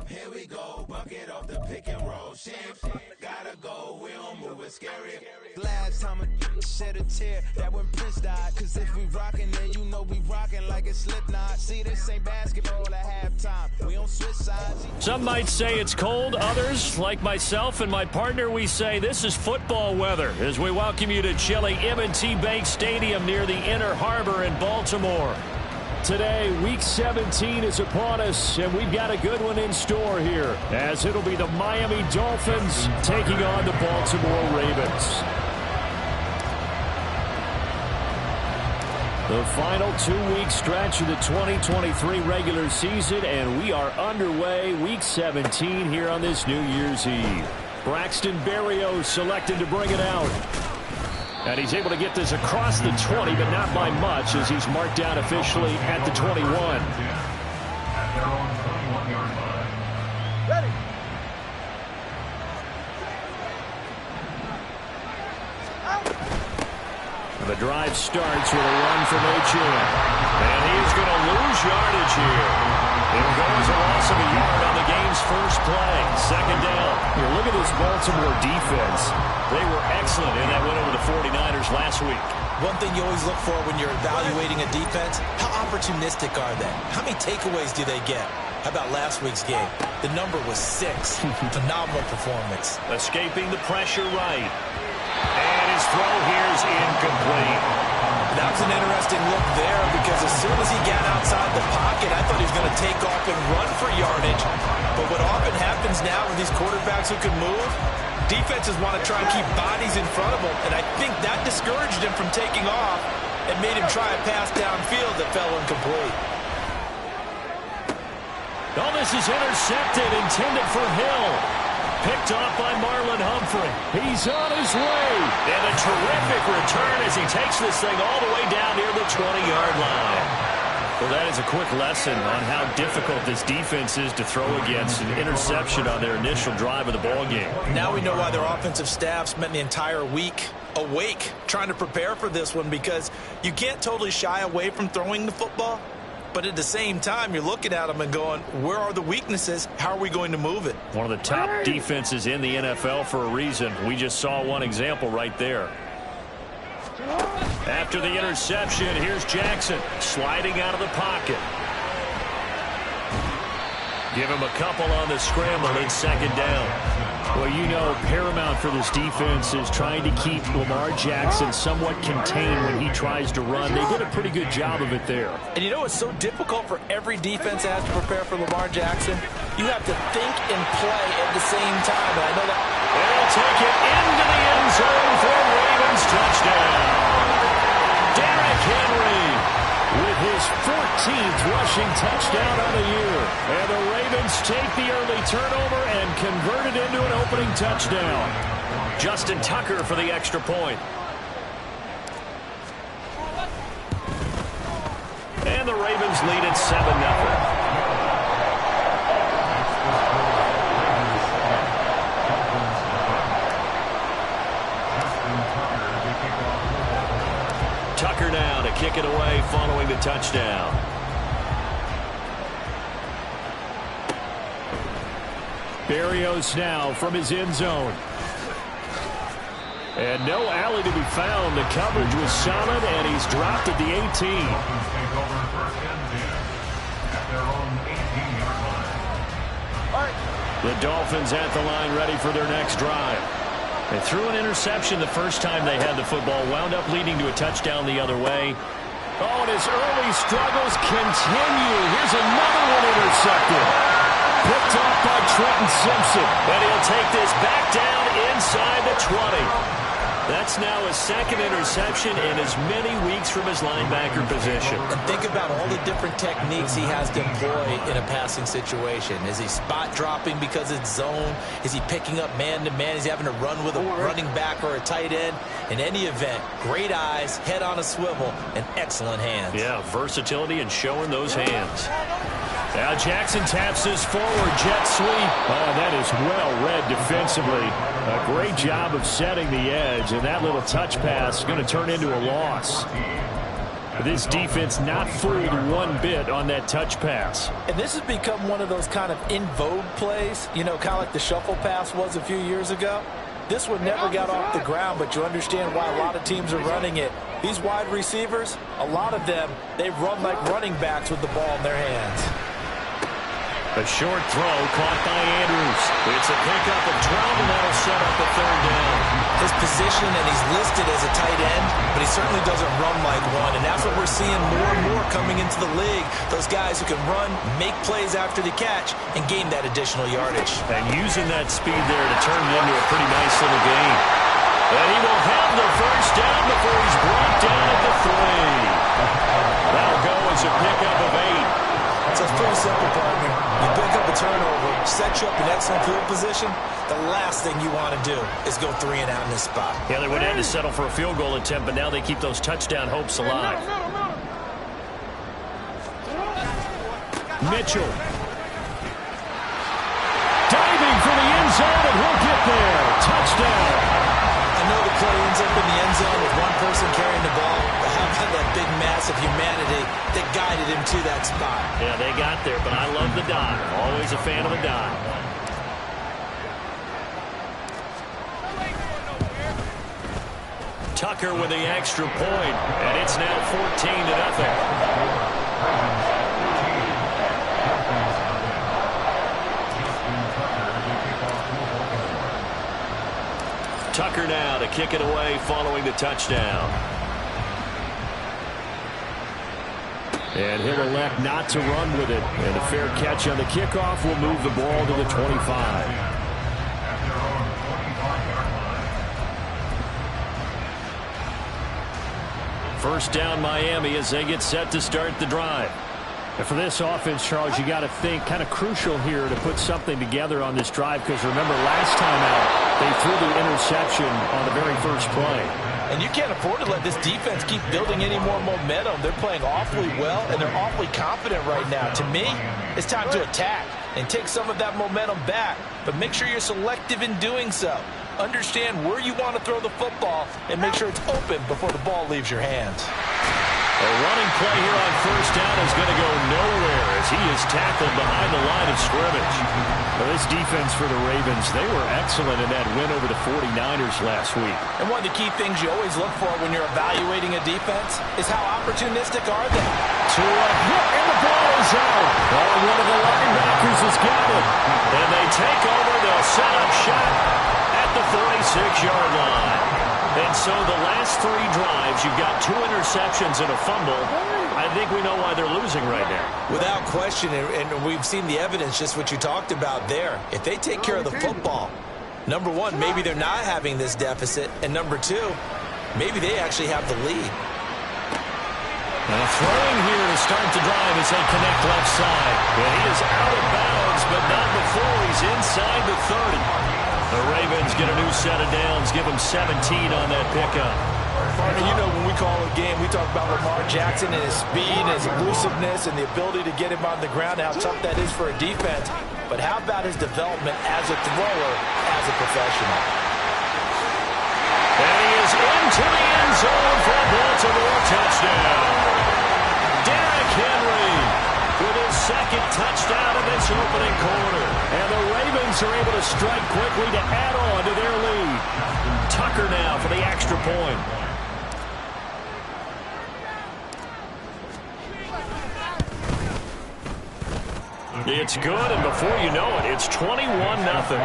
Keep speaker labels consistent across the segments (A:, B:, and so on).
A: Here we go, bucket off the pick and roll. Shit, gotta go, we don't move it scary. Last time a shed a tear, that when Prince died. Cause if we rockin', then you know we rockin' like it's Slipknot. See, this ain't basketball at halftime. We don't switch sides.
B: Some might say it's cold. Others, like myself and my partner, we say this is football weather as we welcome you to chilly M&T Bank Stadium near the Inner Harbor in Baltimore. Today, Week 17 is upon us, and we've got a good one in store here, as it'll be the Miami Dolphins taking on the Baltimore Ravens. The final 2-week stretch of the 2023 regular season, and we are underway Week 17 here on this New Year's Eve. Braxton Berrios selected to bring it out. And he's able to get this across the 20, but not by much, as he's marked down officially at the 21.
C: Ready.
B: And the drive starts with a run from Etienne. And he's going to lose yardage here. It'll go as a loss of a yard on the game's first play. Second down. Here, look at this Baltimore defense. They were excellent in that win over the 49ers last week.
D: One thing you always look for when you're evaluating a defense, how opportunistic are they? How many takeaways do they get? How about last week's game? The number was 6. Phenomenal performance.
B: Escaping the pressure right. And his throw here is incomplete.
D: That was an interesting look there because as soon as he got outside the pocket, I thought he was going to take off and run for yardage. But what often happens now with these quarterbacks who can move, defenses want to try and keep bodies in front of them, and I think that discouraged him from taking off and made him try a pass downfield that fell incomplete.
B: Oh, this is intercepted, intended for Hill. Picked off by Marlon Humphrey. He's on his way. And a terrific return as he takes this thing all the way down near the 20-yard line. Well, that is a quick lesson on how difficult this defense is to throw against. An interception on their initial drive of the ballgame.
D: Now we know why their offensive staff spent the entire week awake trying to prepare for this one, because you can't totally shy away from throwing the football. But at the same time, you're looking at them and going, where are the weaknesses? How are we going to move it?
B: One of the top defenses in the NFL for a reason. We just saw one example right there. After the interception, here's Jackson sliding out of the pocket. Give him a couple on the scramble in second down. Well, you know, paramount for this defense is trying to keep Lamar Jackson somewhat contained when he tries to run. They did a pretty good job of it there.
D: And you know it's so difficult for every defense that has to prepare for Lamar Jackson? You have to think and play at the same time. And I know that.
B: They'll take it into the end zone for a Ravens touchdown. Derrick Henry with his 14th rushing touchdown on the year. And the Ravens take the early turnover and convert it into an opening touchdown. Justin Tucker for the extra point. And the Ravens lead at 7-0. Tucker now to kick it away following the touchdown. Berrios now from his end zone. And no alley to be found. The coverage was solid, and he's dropped at the 18. The Dolphins at the line ready for their next drive. They threw an interception the first time they had the football, wound up leading to a touchdown the other way. Oh, and his early struggles continue. Here's another one intercepted. Picked off by Trenton Simpson. And he'll take this back down inside the 20. That's now his second interception in as many weeks from his linebacker position.
D: And think about all the different techniques he has to employ in a passing situation. Is he spot dropping because it's zone? Is he picking up man-to-man? Is he having to run with a running back or a tight end? In any event, great eyes, head on a swivel, and excellent hands.
B: Yeah, versatility and showing those hands. Now Jackson taps his forward jet sweep. Oh, that is well read defensively. A great job of setting the edge, and that little touch pass is going to turn into a loss. This defense not fooled one bit on that touch pass.
D: And this has become one of those kind of in vogue plays, you know, kind of like the shuffle pass was a few years ago. This one never got off the ground, but you understand why a lot of teams are running it. These wide receivers, a lot of them, they run like running backs with the ball in their hands.
B: A short throw caught by Andrews. It's a pickup of 12, and that'll set up a third down.
D: His position, and he's listed as a tight end, but he certainly doesn't run like one, and that's what we're seeing more and more coming into the league. Those guys who can run, make plays after the catch, and gain that additional yardage.
B: And using that speed there to turn it into a pretty nice little gain. And he will have the first down before he's brought down at the 3. That'll go as a pickup of 8.
D: So it's pretty simple, partner. You pick up a turnover, set you up in excellent field position. The last thing you want to do is go 3 and out in this spot.
B: Yeah, they would have to settle for a field goal attempt, but now they keep those touchdown hopes alive. Mitchell. Diving for the end zone, and he'll get there. Touchdown.
D: I know the play ends up in the end zone with one person carrying the ball, but how about that big mass of humanity that guided him to that spot?
B: Yeah, they got there, but I love the dive. Always a fan of a dive. Tucker with the extra point, and it's now 14-0. Tucker now to kick it away following the touchdown. And he'll elect not to run with it. And a fair catch on the kickoff will move the ball to the 25. First down Miami as they get set to start the drive. And for this offense, Charles, you got to think kind of crucial here to put something together on this drive, because remember last time out they threw the interception on the very first play.
D: And you can't afford to let this defense keep building any more momentum. They're playing awfully well, and they're awfully confident right now. To me, it's time to attack and take some of that momentum back, but make sure you're selective in doing so. Understand where you want to throw the football and make sure it's open before the ball leaves your hands.
B: A running play here on first down is going to go nowhere as he is tackled behind the line of scrimmage. Well, this defense for the Ravens, they were excellent in that win over the 49ers last week.
D: And one of the key things you always look for when you're evaluating a defense is how opportunistic are they?
B: To a hit, and the ball is out. Oh, one of the linebackers has got it. And they take over. They'll set up shop at the 46-yard line. And so the last 3 drives, you've got 2 interceptions and a fumble. I think we know why they're losing right now.
D: Without question, and we've seen the evidence, just what you talked about there. If they take care of the football, number one, maybe they're not having this deficit. And number 2, maybe they actually have the lead.
B: Now throwing here to start the drive as they connect left side. And he is out of bounds, but not before he's inside the 30. The Ravens get a new set of downs, give them 17 on that pickup.
D: Partner, you know when we call a game, we talk about Lamar Jackson and his speed and his elusiveness and the ability to get him on the ground, how tough that is for a defense. But how about his development as a thrower, as a professional?
B: And he is into the end zone for a Baltimore touchdown. Derrick Henry with his second touchdown in this opening quarter. And the Ravens are able to strike quickly to add on to their lead. Tucker now for the extra point. It's good, and before you know it, it's 21-0.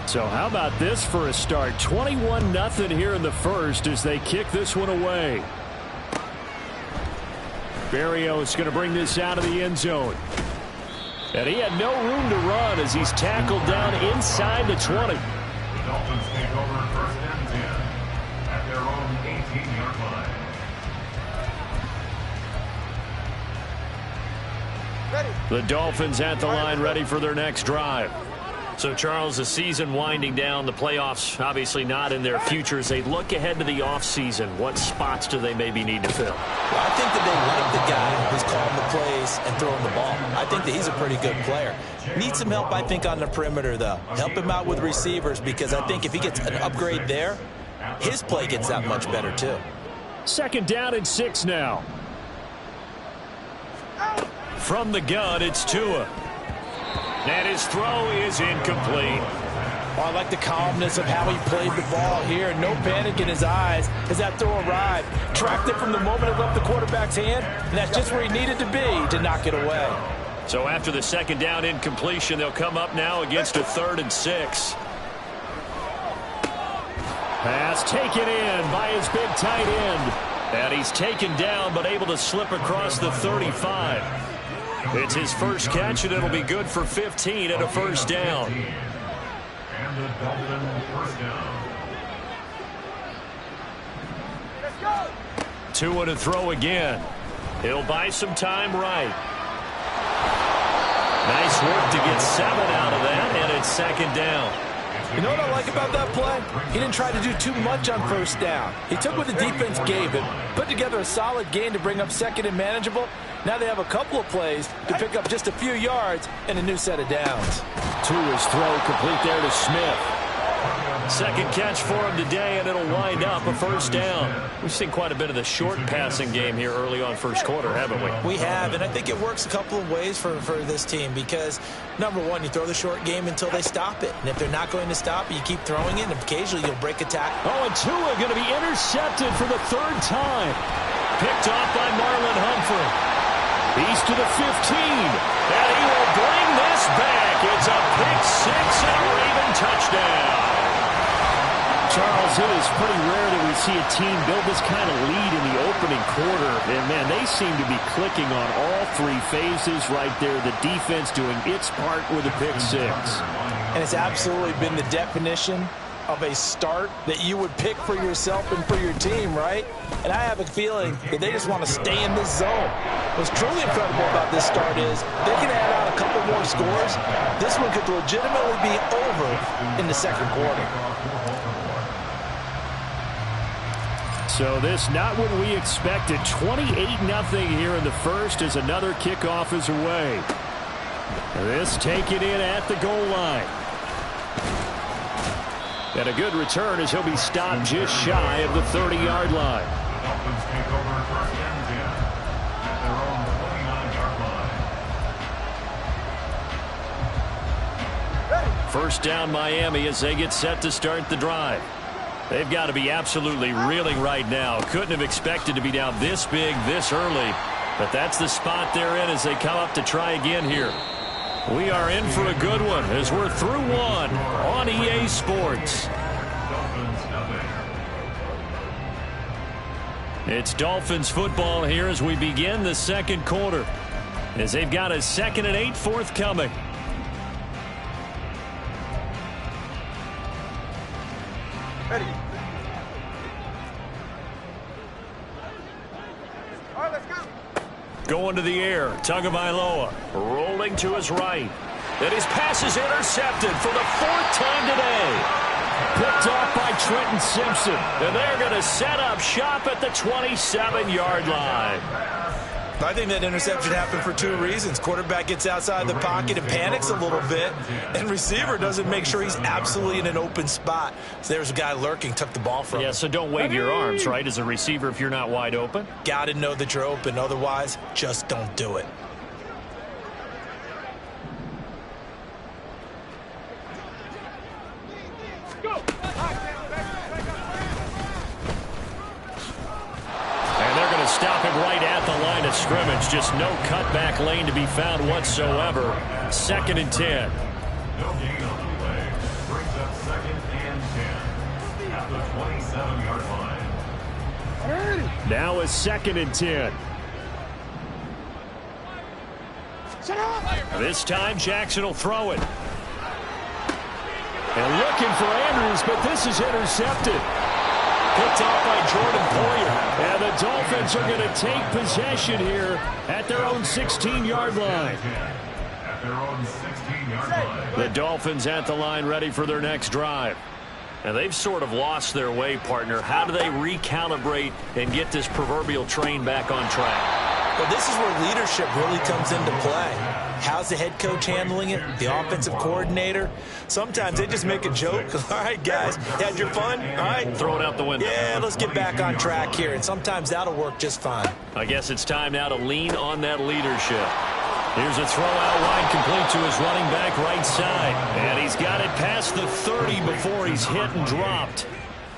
B: So how about this for a start? 21-0 here in the first as they kick this one away. Berrios going to bring this out of the end zone. And he had no room to run as he's tackled down inside the 20.
C: The Dolphins take over first and 10 at their own 18-yard line.
B: The Dolphins at the line ready for their next drive. So, Charles, the season winding down, the playoffs obviously not in their future. As they look ahead to the offseason, what spots do they maybe need to fill?
D: Well, I think that they like the guy who's calling the plays and throwing the ball. I think that he's a pretty good player. Needs some help, I think, on the perimeter, though. Help him out with receivers, because I think if he gets an upgrade there, his play gets that much better, too.
B: 2nd down and 6 now. From the gun, it's Tua. And his throw is incomplete.
D: Oh, I like the calmness of how he played the ball here. No panic in his eyes as that throw arrived. Tracked it from the moment it left the quarterback's hand, and that's just where he needed to be to knock it away.
B: So after the 2nd down incompletion, they'll come up now against a 3rd and 6. Pass taken in by his big tight end. And he's taken down but able to slip across the 35. It's his first catch, and it'll be good for 15 and a 1st down.
C: And the Dolphins first down.
B: Tua to throw again. He'll buy some time right. Nice work to get 7 out of that, and it's 2nd down.
D: You know what I like about that play? He didn't try to do too much on 1st down. He took what the defense gave him, put together a solid gain to bring up 2nd and manageable. Now they have a couple of plays to pick up just a few yards and a new set of downs.
B: Tua's throw complete there to Smith. 2nd catch for him today, and it'll wind up a 1st down. We've seen quite a bit of the short passing game here early on 1st quarter, haven't we?
D: We have, and I think it works a couple of ways for this team because, number one, you throw the short game until they stop it. And if they're not going to stop it, you keep throwing it, and occasionally you'll break a tackle.
B: Oh, and Tua going to be intercepted for the 3rd time. Picked off by Marlon Humphrey. He's to the 15, and he will bring this back. It's a pick 6 and a Raven touchdown. Charles, it is pretty rare that we see a team build this kind of lead in the opening quarter. And, man, they seem to be clicking on all 3 phases right there. The defense doing its part with a pick 6.
D: And it's absolutely been the definition of a start that you would pick for yourself and for your team, right? And I have a feeling that they just want to stay in this zone. What's truly incredible about this start is they can add on a couple more scores. This one could legitimately be over in the 2nd quarter.
B: So this not what we expected. 28-0 here in the 1st as another kickoff is away. This taken in at the goal line. And a good return as he'll be stopped just shy of the 30-yard line.
C: Dolphins take over 1st and 10 at their own 29-yard line.
B: 1st down Miami as they get set to start the drive. They've got to be absolutely reeling right now. Couldn't have expected to be down this big this early. But that's the spot they're in as they come up to try again here. We are in for a good one as we're through one on EA Sports. It's Dolphins football here as we begin the 2nd quarter. As they've got a 2nd and 8 forthcoming.
E: Ready. All right, let's go.
B: Going to the air, Tagovailoa rolling to his right. And his pass is intercepted for the 4th time today. Picked off by Trenton Simpson. And they're going to set up shop at the 27-yard line.
D: I think that interception happened for 2 reasons. Quarterback gets outside the pocket and panics a little bit, and receiver doesn't make sure he's absolutely in an open spot. So there's a guy lurking, took the ball from him.
B: Yeah, so don't wave your arms, right, as a receiver if you're not wide open.
D: Got to know that you're open. Otherwise, just don't do it.
B: Stop him right at the line of scrimmage. Just no cutback lane to be found whatsoever. 2nd and 10.
C: No gain on the play. Brings up 2nd and 10 at the 27-yard line.
B: Now a 2nd and 10. This time Jackson will throw it. And looking for Andrews, but this is intercepted. Picked off by Jordan Poyer. And the Dolphins are going to take possession here at their own 16-yard line.
C: their own 16-yard line.
B: The Dolphins at the line ready for their next drive. And they've sort of lost their way, partner. How do they recalibrate and get this proverbial train back on track?
D: Well, this is where leadership really comes into play. How's the head coach handling it? The offensive coordinator? Sometimes they just make a joke. All right, guys, had your fun? All right.
B: Throw it out the window.
D: Yeah, let's get back on track here. And sometimes that'll work just fine.
B: I guess it's time now to lean on that leadership. Here's a throw out wide, complete to his running back right side. And he's got it past the 30 before he's hit and dropped.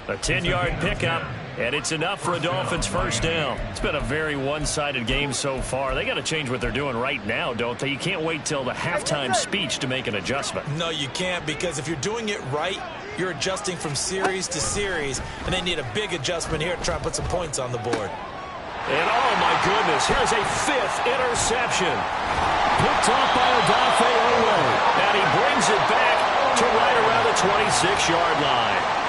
B: A 10-yard pickup, and it's enough for a Dolphins first down. It's been a very one-sided game so far. They got to change what they're doing right now, don't they? You can't wait till the halftime speech to make an adjustment.
D: No, you can't, because if you're doing it right, you're adjusting from series to series, and they need a big adjustment here to try and put some points on the board.
B: And oh my goodness, here's a 5th interception. Picked off by Odafe Oweh. And he brings it back to right around the 26-yard line.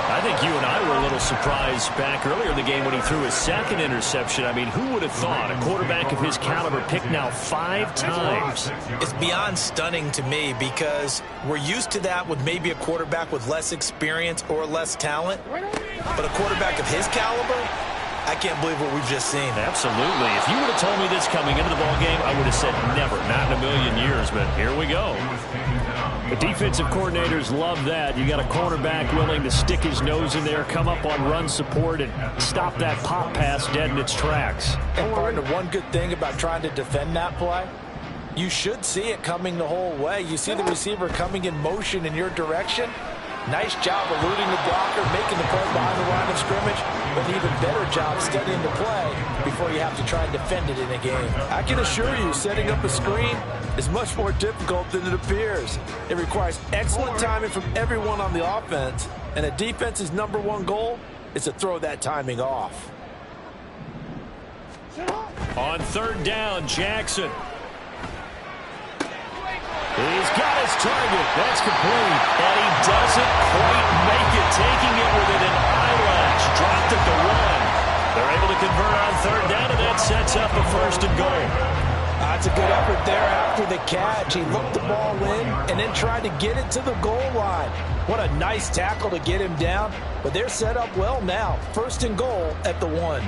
B: I think you and I were a little surprised back earlier in the game when he threw his 2nd interception. I mean, who would have thought a quarterback of his caliber picked now 5 times?
D: It's beyond stunning to me because we're used to that with maybe a quarterback with less experience or less talent. But a quarterback of his caliber, I can't believe what we've just seen.
B: Absolutely. If you would have told me this coming into the ballgame, I would have said never, not in a million years, but here we go. The defensive coordinators love that. You got a cornerback willing to stick his nose in there, come up on run support, and stop that pop pass dead in its tracks.
D: And partner, one good thing about trying to defend that play, you should see it coming the whole way. You see the receiver coming in motion in your direction. Nice job eluding the blocker, making the play behind the line of scrimmage, but an even better job studying the play before you have to try and defend it in a game. I can assure you, setting up a screen is much more difficult than it appears. It requires excellent timing from everyone on the offense, and a defense's #1 goal is to throw that timing off.
B: On 3rd down, Jackson. He's got his target. That's complete. And he doesn't quite make it, taking it within an eyelash. Dropped at the 1. They're able to convert on 3rd down, and that sets up a 1st and goal.
D: That's a good effort there after the catch. He looked the ball in and then tried to get it to the goal line. What a nice tackle to get him down. But they're set up well now. 1st and goal at the 1.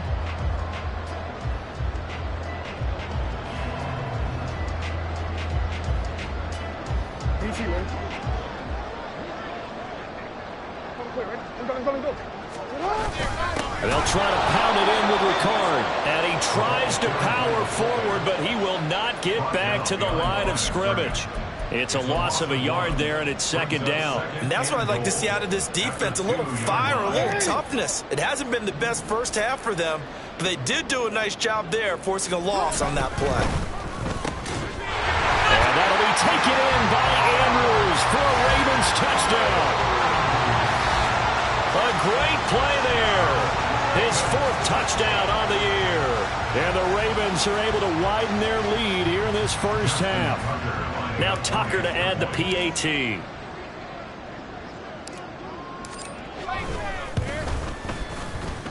B: And they'll try to pound it in with Ricard. And he tries to power forward, but he will not get back to the line of scrimmage. It's a loss of a yard there, and it's 2nd down.
D: And that's what I'd like to see out of this defense, a little fire, a little toughness. It hasn't been the best first half for them, but they did do a nice job there, forcing a loss on that play.
B: And that'll be taken in by Andrews for a Ravens touchdown. A great play there. His 4th touchdown on the year. And the Ravens are able to widen their lead here in this first half. Now Tucker to add the PAT.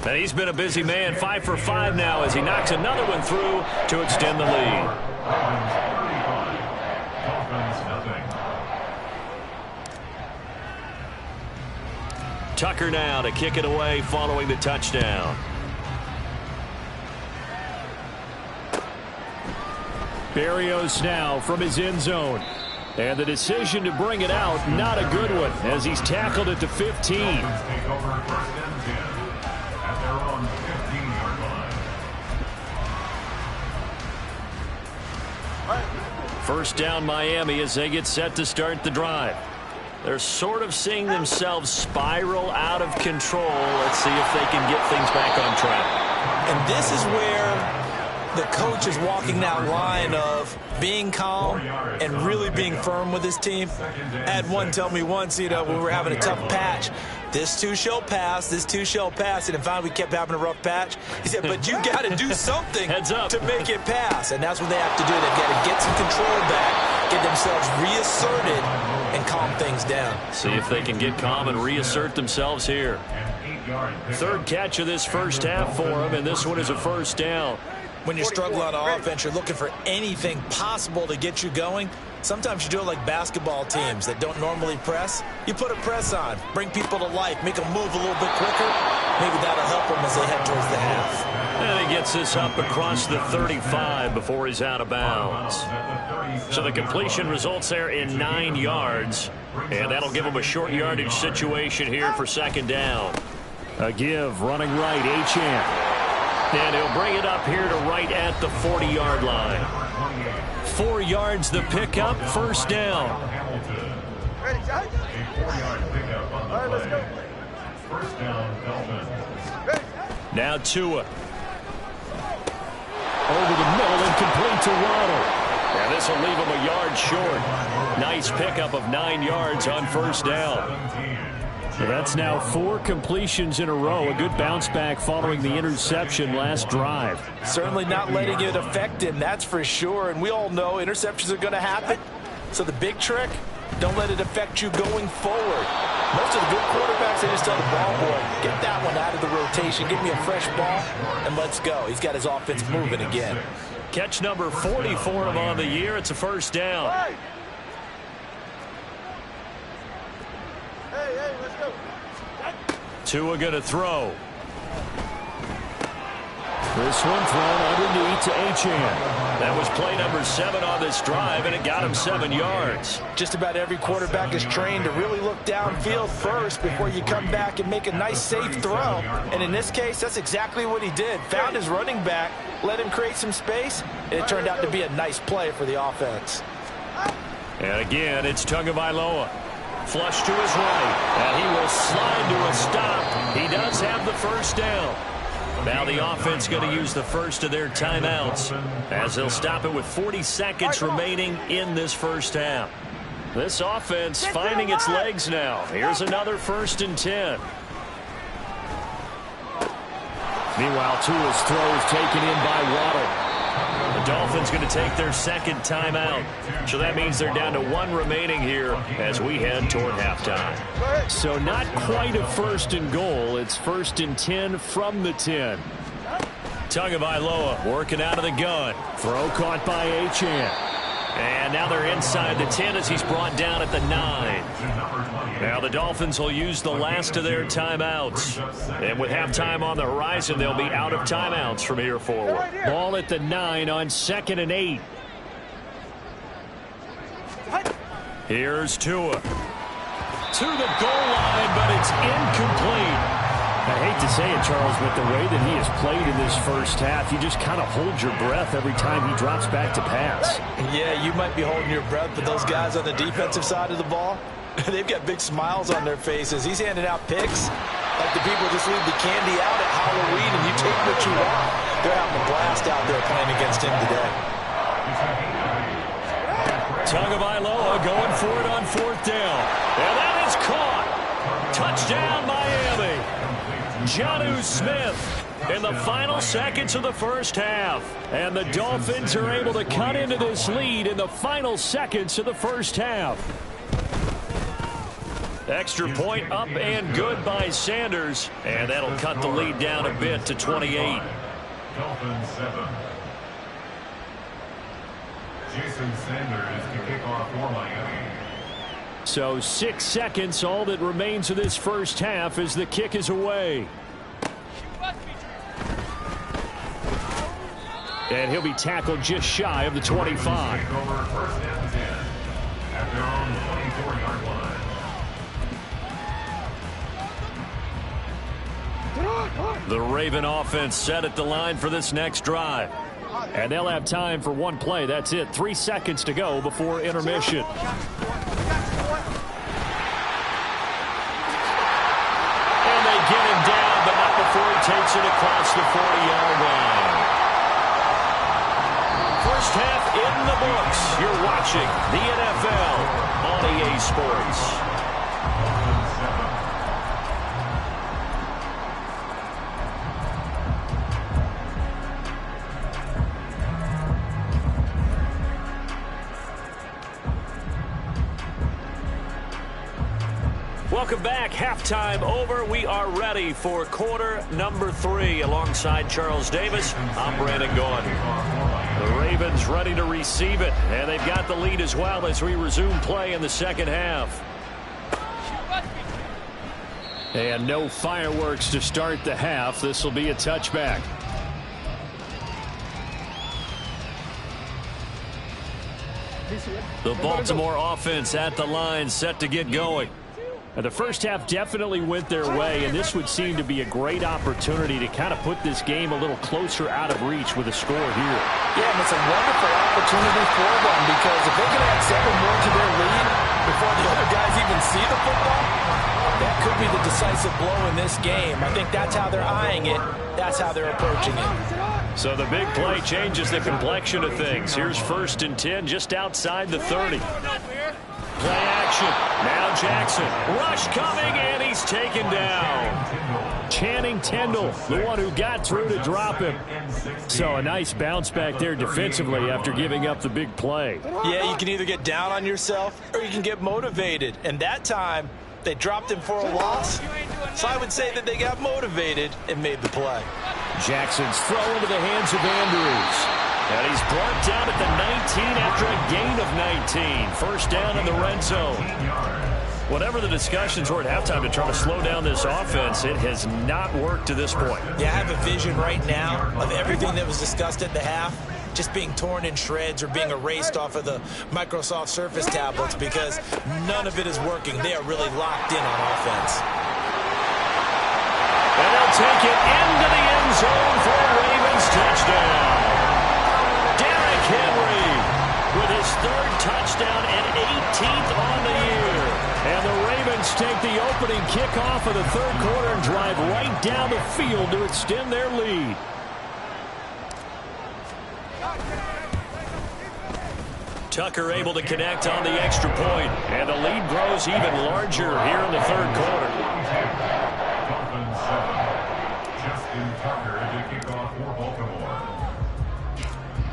B: And he's been a busy man, 5 for 5 now as he knocks another one through to extend the lead. Tucker now to kick it away following the touchdown. Berrios now from his end zone. And the decision to bring it out, not a good one, as he's tackled at the 15.
C: Take over 1st and 10 at their own 15-yard line.
B: First down Miami as they get set to start the drive. They're sort of seeing themselves spiral out of control. Let's see if they can get things back on track.
D: And this is where the coach is walking that line of being calm and really being firm with his team. I had one tell me once, when we were having a tough patch, this too shall pass, this too shall pass. And finally we kept having a rough patch. He said, but you got to do something
B: Heads up.
D: to make it pass. And that's what they have to do. They've got to get some control back, get themselves reasserted, and calm things down.
B: See if they can get calm and reassert themselves here. 3rd catch of this first half for them, and this one is a 1st down.
D: When you're struggling on offense, you're looking for anything possible to get you going. Sometimes you do it like basketball teams that don't normally press. You put a press on, bring people to life, make them move a little bit quicker. Maybe that'll help them as they head towards the half.
B: And he gets this up across the 35 before he's out of bounds. So the completion results there in 9 yards. And that'll give him a short yardage situation here for second down. A give, running right, Achane. And he'll bring it up here to right at the 40-yard line. 4 yards the pickup, first down.
E: Ready, Josh? All right, let's go.
C: First down, Dolphins.
E: Ready,
B: Now Tua. Over the middle and complete to Waddle. And this will leave him a yard short. Nice pickup of 9 yards on first down. So that's now 4 completions in a row. A good bounce back following the interception last drive.
D: Certainly not letting it affect him, that's for sure. And we all know interceptions are going to happen. So the big trick, don't let it affect you going forward. Most of the good quarterbacks, they just tell the ball boy, get that one out of the rotation, give me a fresh ball, and let's go. He's got his offense moving again.
B: Catch number 40 for him on the year. It's a first down.
E: hey, let's go.
B: Tua going to throw. This one thrown underneath to Achane. That was play number 7 on this drive, and it got him 7 yards.
D: Just about every quarterback is trained to really look downfield first before you come back and make a nice, safe throw. And in this case, that's exactly what he did. Found his running back, let him create some space, and it turned out to be a nice play for the offense.
B: And again, it's Tagovailoa. Flush to his right, and he will slide to a stop. He does have the first down. Now the offense going to use the first of their timeouts as they'll stop it with 40 seconds remaining in this first half. This offense finding its legs now. Here's another 1st and 10. Meanwhile, Tua's throw is taken in by Waddle. The Dolphins going to take their second timeout. So that means they're down to 1 remaining here as we head toward halftime. So not quite a 1st and goal. It's 1st and 10 from the 10. Tagovailoa working out of the gun. Throw caught by Achane. And now they're inside the 10 as he's brought down at the 9. Now the Dolphins will use the last of their timeouts. And with halftime on the horizon, they'll be out of timeouts from here forward. Ball at the 9 on 2nd and 8. Here's Tua. To the goal line, but it's incomplete. I hate to say it, Charles, but the way that he has played in this first half, you just kind of hold your breath every time he drops back to pass.
D: Yeah, you might be holding your breath, but those guys on the defensive side of the ball, they've got big smiles on their faces. He's handing out picks like the people just leave the candy out at Halloween and you take what you want. They're having a blast out there playing against him today.
B: Tagovailoa going for it on 4th down. And that is caught. Touchdown, Miami. Jonnu Smith in the final seconds of the first half. And the Dolphins are able to cut into this lead in the final seconds of the first half. Extra point up and good by Sanders. And that'll cut the lead down a bit to 28.
C: Dolphins 7. Jason Sanders to kick off for Miami.
B: So 6 seconds, all that remains of this first half as the kick is away. And he'll be tackled just shy of the 25.
C: Take over 1st and 10 at their own 24-yard line.
B: The Raven offense set at the line for this next drive. And they'll have time for 1 play. That's it. 3 seconds to go before intermission. Get him down, but not before he takes it across the 40-yard line. First half in the books. You're watching the NFL on EA Sports. Welcome back. Halftime over. We are ready for quarter number 3. Alongside Charles Davis, I'm Brandon Gaughan. The Ravens ready to receive it, and they've got the lead as well as we resume play in the second half. And no fireworks to start the half. This will be a touchback. The Baltimore offense at the line, set to get going. The first half definitely went their way, and this would seem to be a great opportunity to kind of put this game a little closer out of reach with a score here.
D: Yeah, and it's a wonderful opportunity for them, because if they can add 7 more to their lead before the other guys even see the football, that could be the decisive blow in this game. I think that's how they're eyeing it. That's how they're approaching it.
B: So the big play changes the complexion of things. Here's 1st and 10 just outside the 30. Play action. Now Jackson. Rush coming, and he's taken down. Channing Tindall, the one who got through to drop him. So a nice bounce back there defensively after giving up the big play.
D: Yeah, you can either get down on yourself or you can get motivated. And that time, they dropped him for a loss. So I would say that they got motivated and made the play.
B: Jackson's throw into the hands of Andrews. And he's brought down at the 19 after a gain of 19. First down in the red zone. Whatever the discussions were at halftime to try to slow down this offense, it has not worked to this point.
D: Yeah, I have a vision right now of everything that was discussed at the half just being torn in shreds or being erased off of the Microsoft Surface tablets, because none of it is working. They are really locked in on offense.
B: And they'll take it into the end zone for a Ravens touchdown. Henry with his 3rd touchdown and 18th on the year. And the Ravens take the opening kickoff of the 3rd quarter and drive right down the field to extend their lead. Tucker able to connect on the extra point, and the lead grows even larger here in the 3rd quarter.
C: Dolphins 7. Justin Tucker to kick off for Baltimore.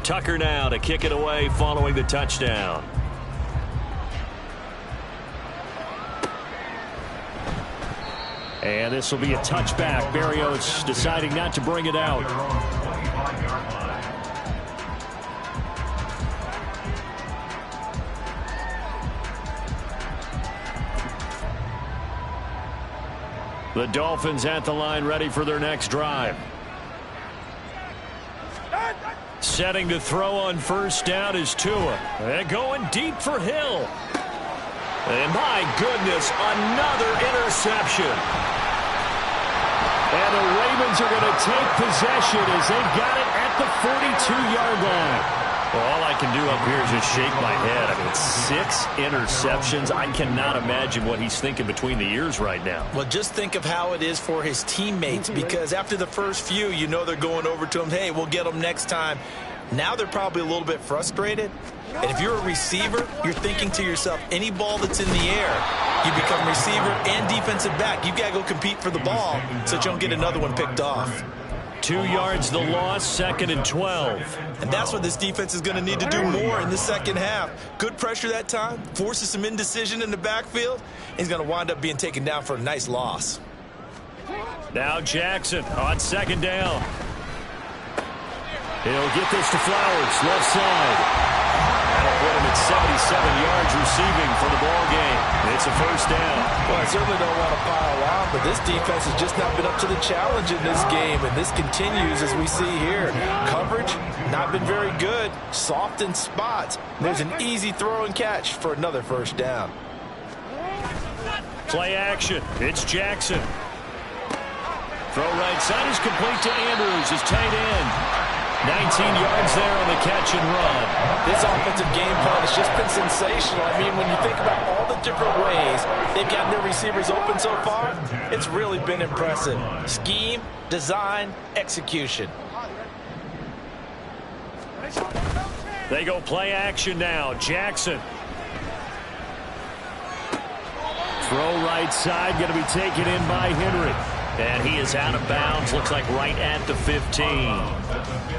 B: Tucker now to kick it away following the touchdown. And this will be a touchback. Berrios deciding not to bring it out. The Dolphins at the line ready for their next drive. Setting to throw on first down is Tua. And going deep for Hill. And my goodness, another interception. And the Ravens are going to take possession as they've got it at the 42-yard line. Well, all I can do up here is just shake my head. I mean, 6 interceptions. I cannot imagine what he's thinking between the ears right now.
D: Well, just think of how it is for his teammates, because after the first few, you know they're going over to him, hey, we'll get them next time. Now they're probably a little bit frustrated. And if you're a receiver, you're thinking to yourself, any ball that's in the air, you become receiver and defensive back. You've got to go compete for the ball so that you don't get another one picked off.
B: 2 yards the loss, 2nd and 12.
D: And that's what this defense is going to need to do more in the second half. Good pressure that time, forces some indecision in the backfield. He's going to wind up being taken down for a nice loss.
B: Now Jackson on 2nd down. He'll get this to Flowers, left side. That'll put him at 77 yards receiving for the ball game. It's a first down.
D: Well, I certainly don't want to pile on, but this defense has just not been up to the challenge in this game, and this continues as we see here. Coverage, not been very good. Soft in spots. There's an easy throw and catch for another first down.
B: Play action. It's Jackson. Throw right side is complete to Andrews, his tight end. 19 yards there on the catch and run.
D: This offensive game plan has just been sensational. I mean, when you think about all the different ways they've gotten their receivers open so far, it's really been impressive. Scheme, design, execution.
B: They go play action now. Jackson. Throw right side, going to be taken in by Henry. And he is out of bounds, looks like right at the 15.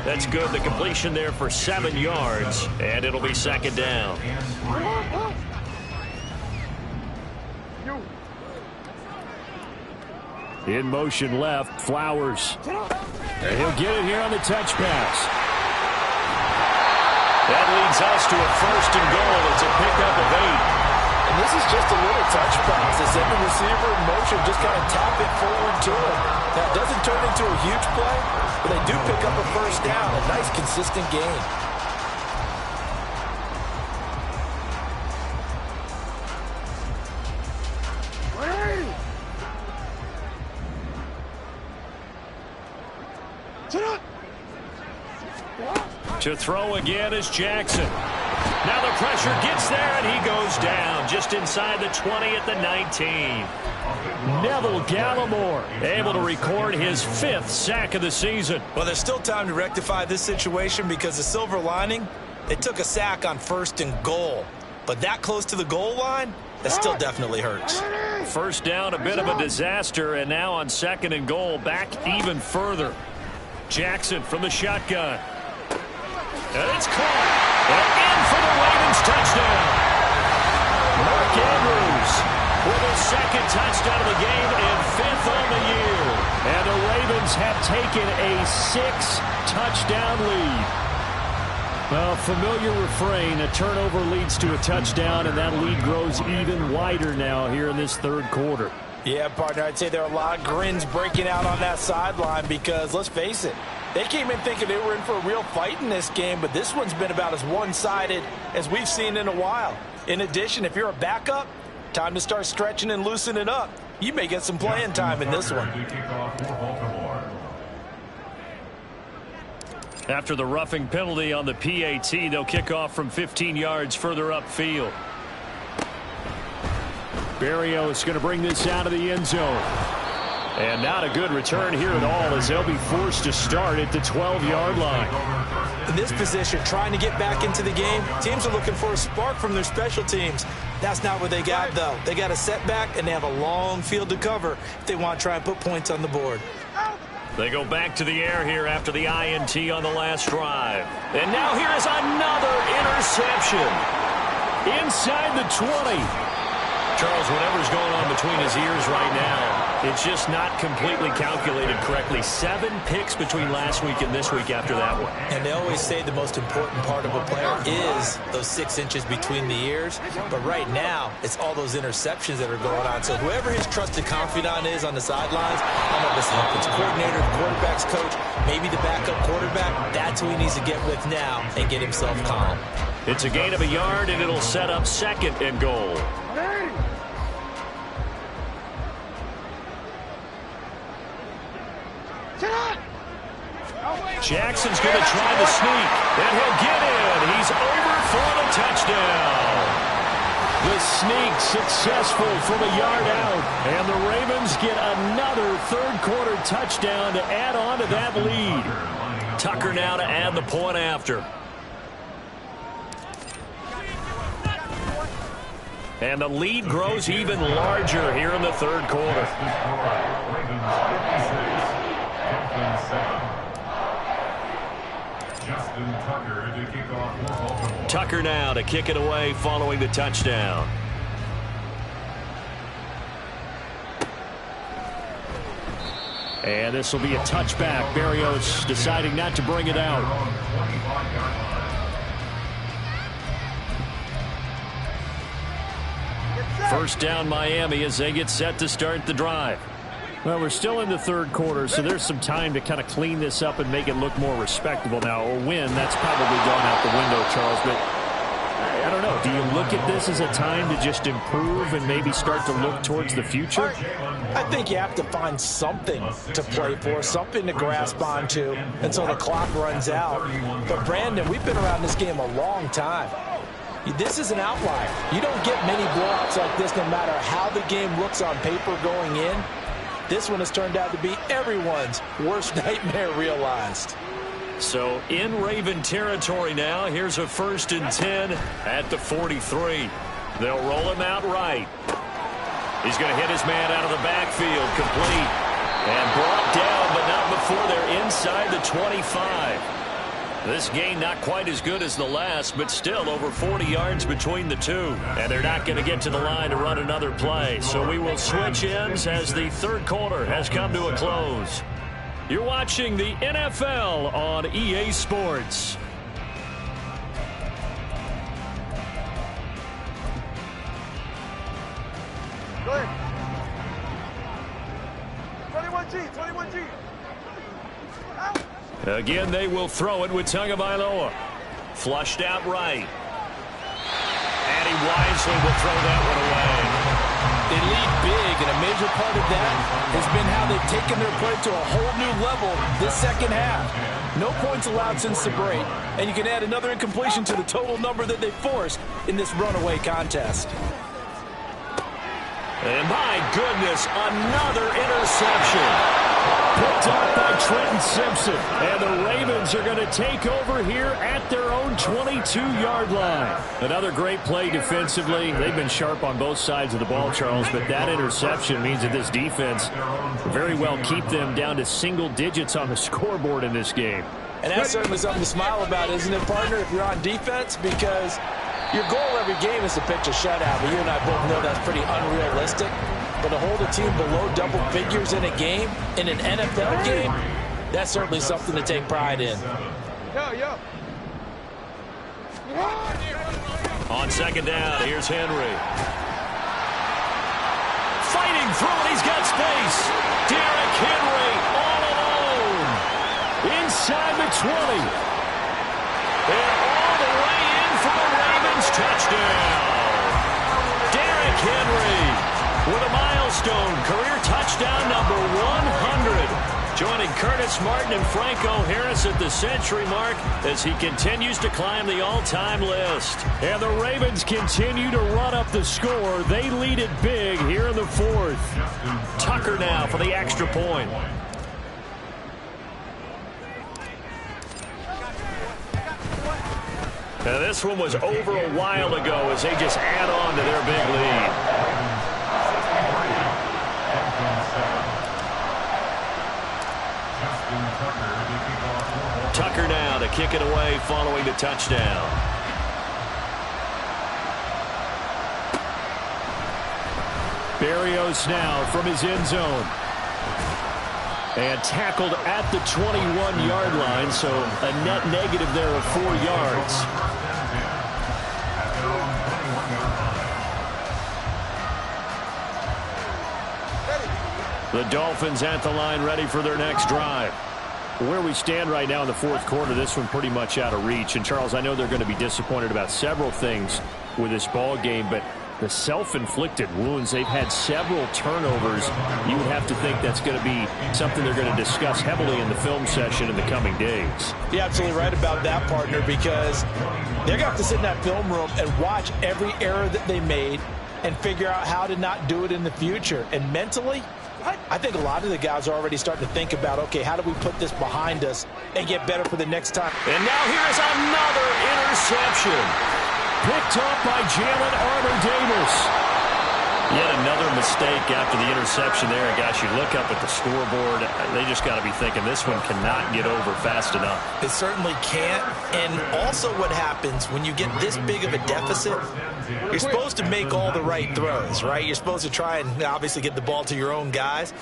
B: That's good. The completion there for 7 yards, and it'll be 2nd down. In motion left, Flowers. And he'll get it here on the touch pass. That leads us to a 1st and goal. It's a pickup of 8.
D: And this is just a little touch pass. They send the receiver in motion, just kind of tap it forward to him. Now, it doesn't turn into a huge play, but they do pick up a 1st down. A nice, consistent gain.
B: To throw again is Jackson. Now the pressure gets there, and he goes down just inside the 20 at the 19. Neville Gallimore able to record his 5th sack of the season.
D: Well, there's still time to rectify this situation because the silver lining, they took a sack on 1st and goal. But that close to the goal line, that still definitely hurts.
B: 1st down, a bit of a disaster, and now on 2nd and goal, back even further. Jackson from the shotgun. And it's caught. And in for the Ravens touchdown. Mark Andrews with his 2nd touchdown of the game and 5th on the year. And the Ravens have taken a 6-touchdown lead. Well, familiar refrain, a turnover leads to a touchdown, and that lead grows even wider now here in this 3rd quarter.
D: Yeah, partner, I'd say there are a lot of grins breaking out on that sideline because, let's face it, they came in thinking they were in for a real fight in this game, but this one's been about as one-sided as we've seen in a while. In addition, if you're a backup, time to start stretching and loosening up. You may get some playing time in this one.
B: After the roughing penalty on the PAT, they'll kick off from 15 yards further upfield. Barrios is going to bring this out of the end zone. And not a good return here at all as they'll be forced to start at the 12-yard line.
D: In this position, trying to get back into the game, teams are looking for a spark from their special teams. That's not what they got, though. They got a setback, and they have a long field to cover if they want to try and put points on the board.
B: They go back to the air here after the INT on the last drive. And now here is another interception. Inside the 20. Charles, whatever's going on between his ears right now, it's just not completely calculated correctly. 7 picks between last week and this week after that one.
D: And they always say the most important part of a player is those 6 inches between the ears. But right now, it's all those interceptions that are going on. So whoever his trusted confidant is on the sidelines, I don't know if it's the offensive coordinator, the quarterback's coach, maybe the backup quarterback, that's who he needs to get with now and get himself calm.
B: It's a gain of a yard, and it'll set up 2nd and goal. Jackson's going to try the sneak, and he'll get in. He's over for the touchdown. The sneak successful from a yard out, and the Ravens get another 3rd quarter touchdown to add on to that lead. Tucker now to add the point after. And the lead grows even larger here in the 3rd quarter. Tucker now to kick it away following the touchdown. And this will be a touchback. Barrios deciding not to bring it out. First down Miami as they get set to start the drive. Well, we're still in the 3rd quarter, so there's some time to kind of clean this up and make it look more respectable now. A win, that's probably gone out the window, Charles, but I don't know. Do you look at this as a time to just improve and maybe start to look towards the future?
D: I think you have to find something to play for, something to grasp onto until the clock runs out. But, Brandon, we've been around this game a long time. This is an outlier. You don't get many blowouts like this no matter how the game looks on paper going in. This one has turned out to be everyone's worst nightmare realized.
B: So in Raven territory now, here's a 1st and 10 at the 43. They'll roll him out right. He's going to hit his man out of the backfield, complete. And brought down, but not before they're inside the 25. This gain not quite as good as the last, but still over 40 yards between the two. And they're not going to get to the line to run another play. So we will switch ends as the third quarter has come to a close. You're watching the NFL on EA Sports.
E: Go ahead. 21G. Out.
B: Again, they will throw it with Tagovailoa. Flushed out right. And he wisely will throw that one away.
D: They lead big, and a major part of that has been how they've taken their play to a whole new level this second half. No points allowed since the break, and you can add another incompletion to the total number that they forced in this runaway contest.
B: And my goodness, another interception. Picked up by Trenton Simpson. And the Ravens are going to take over here at their own 22-yard line. Another great play defensively. They've been sharp on both sides of the ball, Charles, but that interception means that this defense very well keep them down to single digits on the scoreboard in this game.
D: And that's certainly something to smile about, isn't it, partner, if you're on defense? Because your goal every game is to pitch a shutout, but you and I both know that's pretty unrealistic. But to hold a team below double figures in a game, in an NFL game, that's certainly something to take pride in.
E: Yo.
B: On second down, here's Henry. Fighting through it, he's got space. Derrick Henry all alone. Inside the 20. And all the way in for the Ravens touchdown. Derrick Henry with a milestone career touchdown number 100. Joining Curtis Martin and Franco Harris at the century mark as he continues to climb the all-time list. And the Ravens continue to run up the score. They lead it big here in the fourth. Tucker now for the extra point. Now this one was over a while ago as they just add on to their big lead. Tucker now to kick it away following the touchdown. Berrios now from his end zone. And tackled at the 21-yard line, so a net negative there of 4 yards. The Dolphins at the line ready for their next drive. Where we stand right now in the fourth quarter, this one pretty much out of reach. And, Charles, I know they're going to be disappointed about several things with this ball game, but the self-inflicted wounds, they've had several turnovers. You would have to think that's going to be something they're going to discuss heavily in the film session in the coming days.
D: You're absolutely right about that, partner, because they're going to have to sit in that film room and watch every error that they made and figure out how to not do it in the future. And mentally, I think a lot of the guys are already starting to think about, okay, how do we put this behind us and get better for the next time?
B: And now here's another interception. Picked up by Jalen Armour-Davis. Yet another mistake after the interception there. And gosh, you look up at the scoreboard, they just got to be thinking this one cannot get over fast enough.
D: It certainly can't. And also what happens when you get this big of a deficit, you're supposed to make all the right throws, right? You're supposed to try and obviously get the ball to your own guys.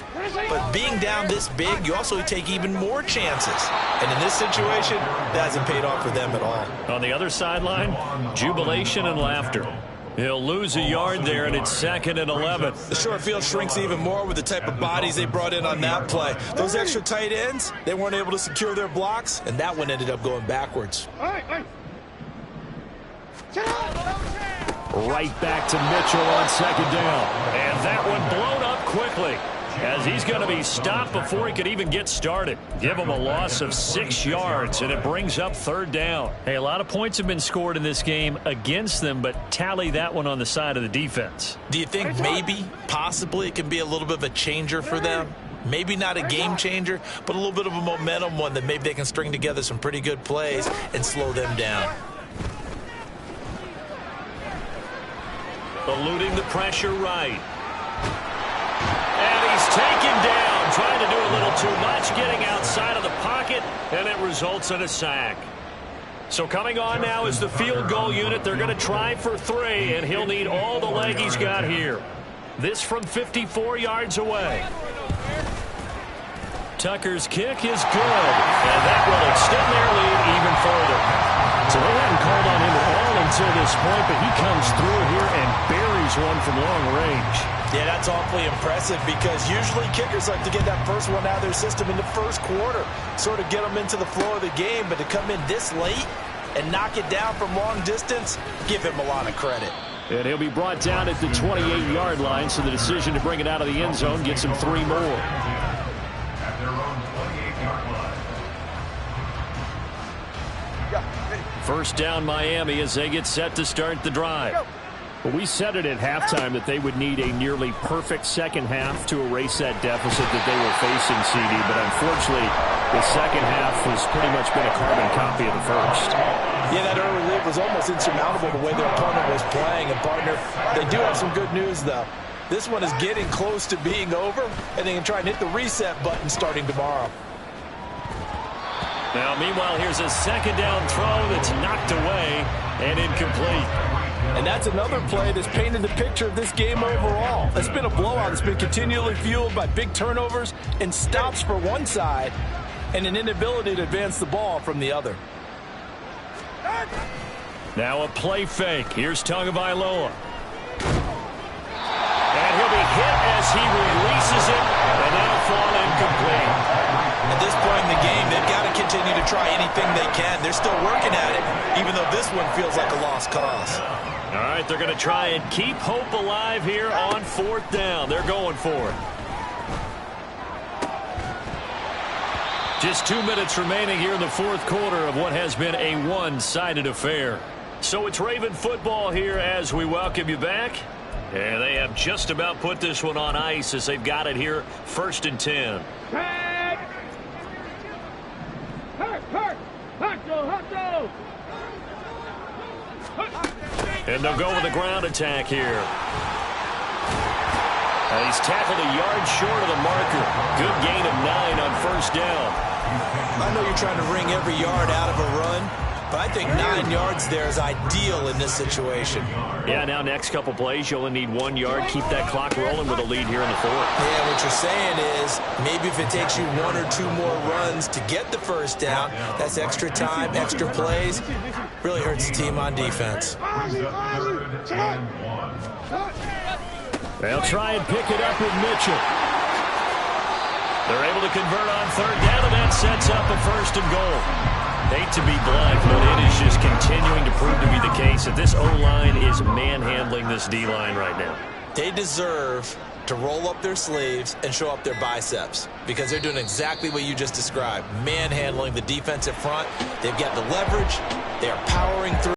D: But being down this big, you also take even more chances. And in this situation, that hasn't paid off for them at all.
B: On the other sideline, jubilation and laughter. He'll lose a yard there, and it's 2nd and 11.
D: The short field shrinks even more with the type of bodies they brought in on that play. Those extra tight ends, they weren't able to secure their blocks, and that one ended up going backwards.
B: Right back to Mitchell on 2nd down. And that one blown up quickly as he's going to be stopped before he could even get started. Give him a loss of 6 yards, and it brings up 3rd down. Hey, a lot of points have been scored in this game against them, but tally that one on the side of the defense.
D: Do you think maybe, possibly, it can be a little bit of a changer for them? Maybe not a game changer, but a little bit of a momentum one that maybe they can string together some pretty good plays and slow them down.
B: Eluding the pressure right. And he's taken down, trying to do a little too much, getting outside of the pocket, and it results in a sack. So coming on now is the field goal unit. They're going to try for 3, and he'll need all the leg he's got here. This from 54 yards away. Tucker's kick is good, and that will extend their lead even further. So they hadn't called on him at all until this point, but he comes through here and buries one from long range.
D: Yeah, that's awfully impressive because usually kickers like to get that first one out of their system in the first quarter, sort of get them into the flow of the game, but to come in this late and knock it down from long distance, give him a lot of credit.
B: And he'll be brought down at the 28-yard line, so the decision to bring it out of the end zone gets him 3 more.
C: At their own 28-yard line.
B: First down Miami as they get set to start the drive. Well, we said it at halftime that they would need a nearly perfect second half to erase that deficit that they were facing, CD. But unfortunately, the second half has pretty much been a carbon copy of the first.
D: Yeah, that early lead was almost insurmountable the way their opponent was playing. And, partner, they do have some good news, though. This one is getting close to being over, and they can try and hit the reset button starting tomorrow.
B: Now, meanwhile, here's a second down throw that's knocked away and incomplete.
D: And that's another play that's painted the picture of this game overall. It's been a blowout. It's been continually fueled by big turnovers and stops for one side and an inability to advance the ball from the other.
B: Now a play fake. Here's Tagovailoa. And he'll be hit as he releases it, and that'll fall incomplete.
D: At this point in the game, they've got to continue to try anything they can. They're still working at it, even though this one feels like a lost cause.
B: All right, they're going to try and keep hope alive here on 4th down. They're going for it. Just 2 minutes remaining here in the 4th quarter of what has been a one-sided affair. So it's Raven football here as we welcome you back. And they have just about put this one on ice as they've got it here 1st and 10. And they'll go with a ground attack here. He's tackled a yard short of the marker. Good gain of 9 on 1st down.
D: I know you're trying to wring every yard out of a run, but I think 9 yards there is ideal in this situation.
B: Yeah, now next couple plays, you only need 1 yard. Keep that clock rolling with a lead here in the 4th.
D: Yeah, what you're saying is maybe if it takes you 1 or 2 more runs to get the 1st down, that's extra time, extra plays. Really hurts the team on defense.
B: They'll try and pick it up with Mitchell. They're able to convert on 3rd down, and that sets up a 1st and goal. Hate to be blunt, but it is just continuing to prove to be the case that this O-line is manhandling this D-line right now.
D: They deserve to roll up their sleeves and show up their biceps because they're doing exactly what you just described, manhandling the defensive front. They've got the leverage. They are powering through.